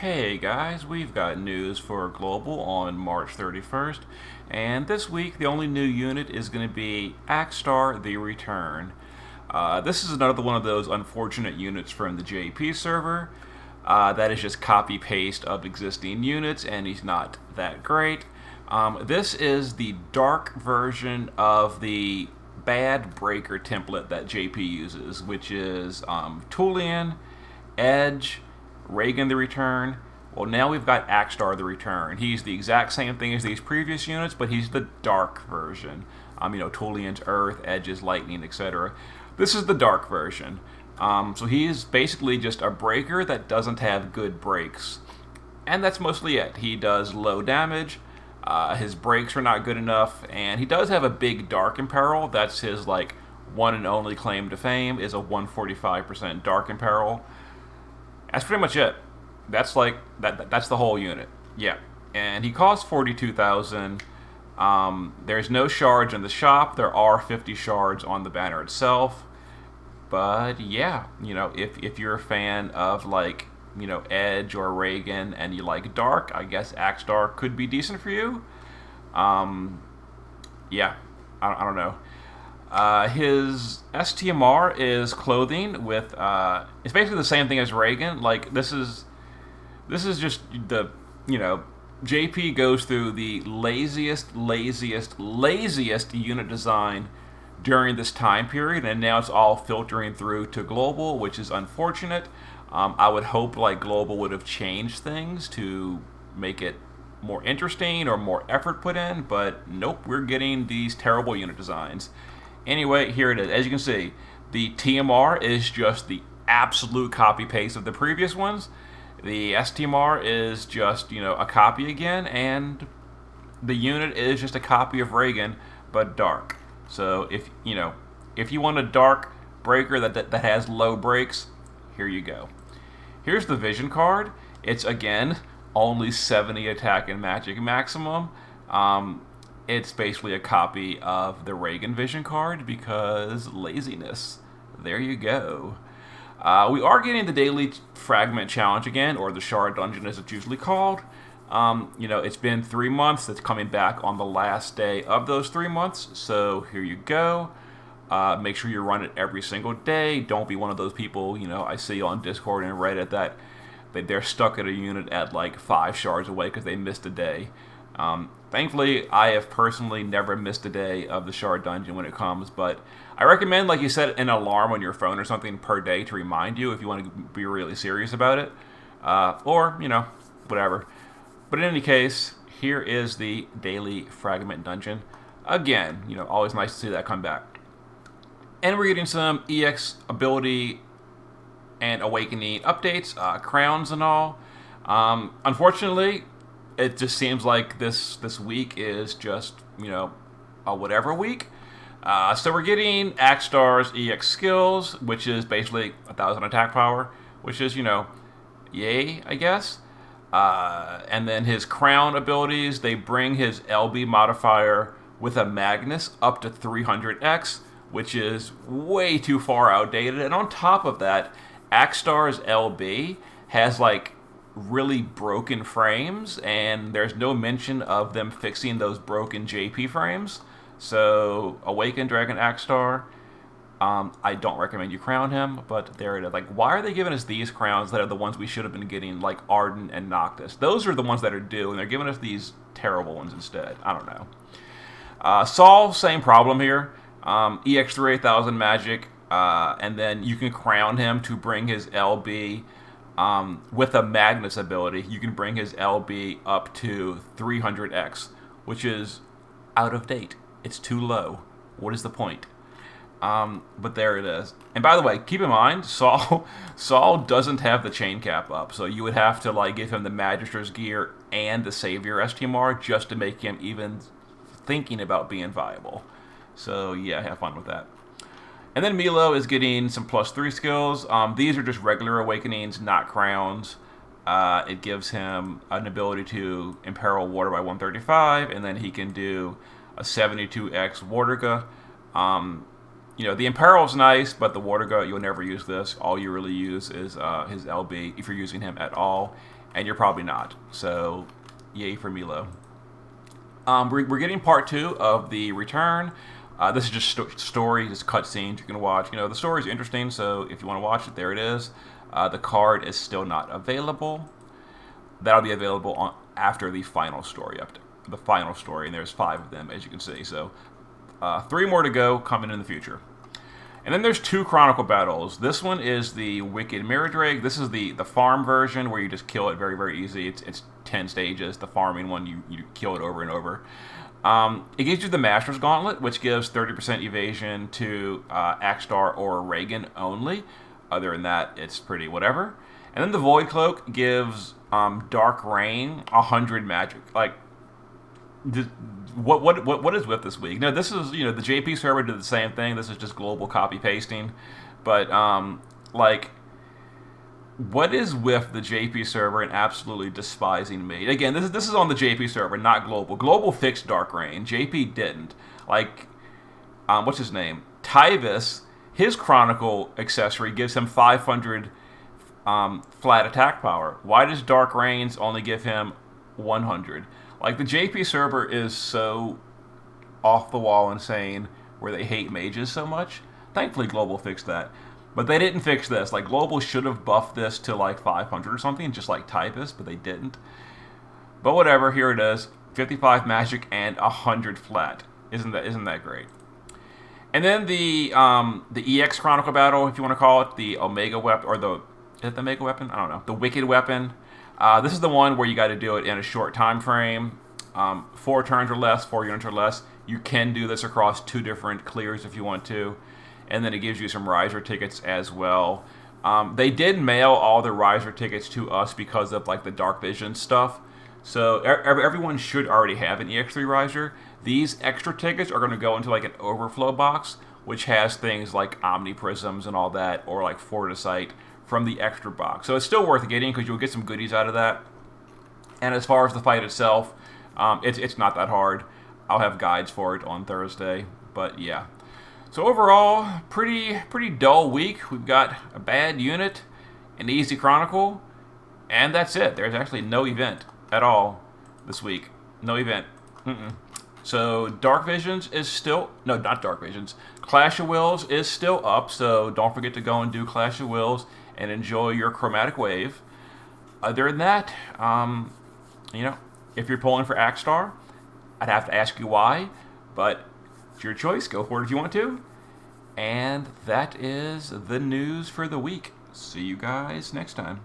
Hey guys, we've got news for Global on March 31st, and this week the only new unit is going to be Akstar the Return. This is another one of those unfortunate units from the JP server that is just copy paste of existing units, and he's not that great. This is the dark version of the bad breaker template that JP uses, which is Tulian, Edge, Reagan the Return. Well, now we've got Akstar the Return. He's the exact same thing as these previous units, but he's the dark version. Tulian's Earth, Edge's Lightning, etc. This is the dark version. So he's basically just a breaker that doesn't have good breaks. And that's mostly it. He does low damage. His breaks are not good enough, and he does have a big dark imperil. That's his one and only claim to fame is a 145% dark imperil. That's pretty much it. That's that's the whole unit. Yeah. And he costs 42,000. There's no shards in the shop. There are 50 shards on the banner itself. But yeah, if you're a fan of Edge or Reagan and you like dark, I guess Akstar could be decent for you. Yeah, I don't know. His STMR is clothing with it's basically the same thing as Reagan. This is just the JP goes through the laziest unit design during this time period, and now it's all filtering through to Global, which is unfortunate. I would hope Global would have changed things to make it more interesting or more effort put in, but nope, we're getting these terrible unit designs. Anyway, here it is. As you can see, the TMR is just the absolute copy paste of the previous ones. The STMR is just, a copy again, and the unit is just a copy of Reagan, but dark. So if you want a dark breaker that has low breaks, here you go. Here's the vision card. It's again only 70 attack and magic maximum. It's basically a copy of the Reagan vision card because laziness. There you go. We are getting the daily Fragment challenge again, or the Shard Dungeon as it's usually called. It's been 3 months. It's coming back on the last day of those 3 months. So here you go. Make sure you run it every single day. Don't be one of those people, I see on Discord and Reddit that they're stuck at a unit at 5 shards away because they missed a day. Thankfully, I have personally never missed a day of the Shard Dungeon when it comes, but I recommend, you set an alarm on your phone or something per day to remind you if you want to be really serious about it. Or, whatever. But in any case, here is the daily Fragment Dungeon. Again, always nice to see that come back. And we're getting some EX ability and awakening updates, crowns and all. Unfortunately, it just seems like this week is just, a whatever week. So we're getting Akstar's EX skills, which is basically 1,000 attack power, which is, yay, I guess. And then his crown abilities, they bring his LB modifier with a Magnus up to 300x, which is way too far outdated. And on top of that, Akstar's LB has really broken frames, and there's no mention of them fixing those broken JP frames. So, Awakened Dragon Akstar, I don't recommend you crown him, but there it is. Why are they giving us these crowns that are the ones we should have been getting, Arden and Noctis? Those are the ones that are due, and they're giving us these terrible ones instead. I don't know. Saul, same problem here. EX3 8000 magic, and then you can crown him to bring his LB with a Magnus ability. You can bring his LB up to 300x, which is out of date. It's too low. What is the point? But there it is. And by the way, keep in mind, Saul doesn't have the chain cap up, so you would have to give him the Magister's gear and the Savior STMR just to make him even thinking about being viable. So yeah, have fun with that. And then Milo is getting some +3 skills. These are just regular awakenings, not crowns. It gives him an ability to imperil water by 135, and then he can do a 72x Waterga. The imperil is nice, but the Waterga, you'll never use this. All you really use is his LB, if you're using him at all. and you're probably not. So, yay for Milo. We're getting part 2 of the return. This is just story, just cutscenes you can watch. You know, the story is interesting, so if you want to watch it, there it is. The card is still not available. That'll be available after the final story update. The final story, and there's 5 of them, as you can see. So, 3 more to go coming in the future. And then there's 2 Chronicle battles. This one is the Wicked Mirror Drake. This is the farm version where you just kill it very, very easy. It's 10 stages. The farming one, you kill it over and over. It gives you the Master's Gauntlet, which gives 30% evasion to Akstar or Reagan only. Other than that, it's pretty whatever. And then the Void Cloak gives Dark Rain 100 magic. Like, what is with this week? No, this is, the JP server did the same thing. This is just global copy pasting. But like, what is with the JP server and absolutely despising me? Again, this is on the JP server, not global. Global fixed Dark Rain. JP didn't. Like, what's his name? Tyvis, his Chronicle accessory gives him 500 flat attack power. Why does Dark Rains only give him 100? Like, the JP server is so off the wall insane where they hate mages so much. Thankfully, Global fixed that. But they didn't fix this. Like, Global should have buffed this to like 500 or something, just like Typus, but they didn't. But whatever, here it is. 55 magic and 100 flat. Isn't that great? And then the EX Chronicle battle, if you want to call it, the Omega weapon, or is it the Omega weapon? I don't know. The Wicked weapon. This is the one where you got to do it in a short time frame. 4 turns or less, 4 units or less. You can do this across 2 different clears if you want to. And then it gives you some riser tickets as well. They did mail all the riser tickets to us because of like the Dark Vision stuff. So everyone should already have an EX3 riser. These extra tickets are going to go into like an overflow box, which has things like Omniprisms and all that, or like Fortisite from the extra box. So it's still worth getting because you'll get some goodies out of that. And as far as the fight itself, it's not that hard. I'll have guides for it on Thursday. But yeah. So overall, pretty dull week. We've got a bad unit, an easy Chronicle, and that's it. There's actually no event at all this week. No event. So Dark Visions is still... No, not Dark Visions. Clash of Wills is still up, so don't forget to go and do Clash of Wills and enjoy your Chromatic Wave. Other than that, if you're pulling for Akstar, I'd have to ask you why, but it's your choice. Go for it if you want to. And that is the news for the week. See you guys next time.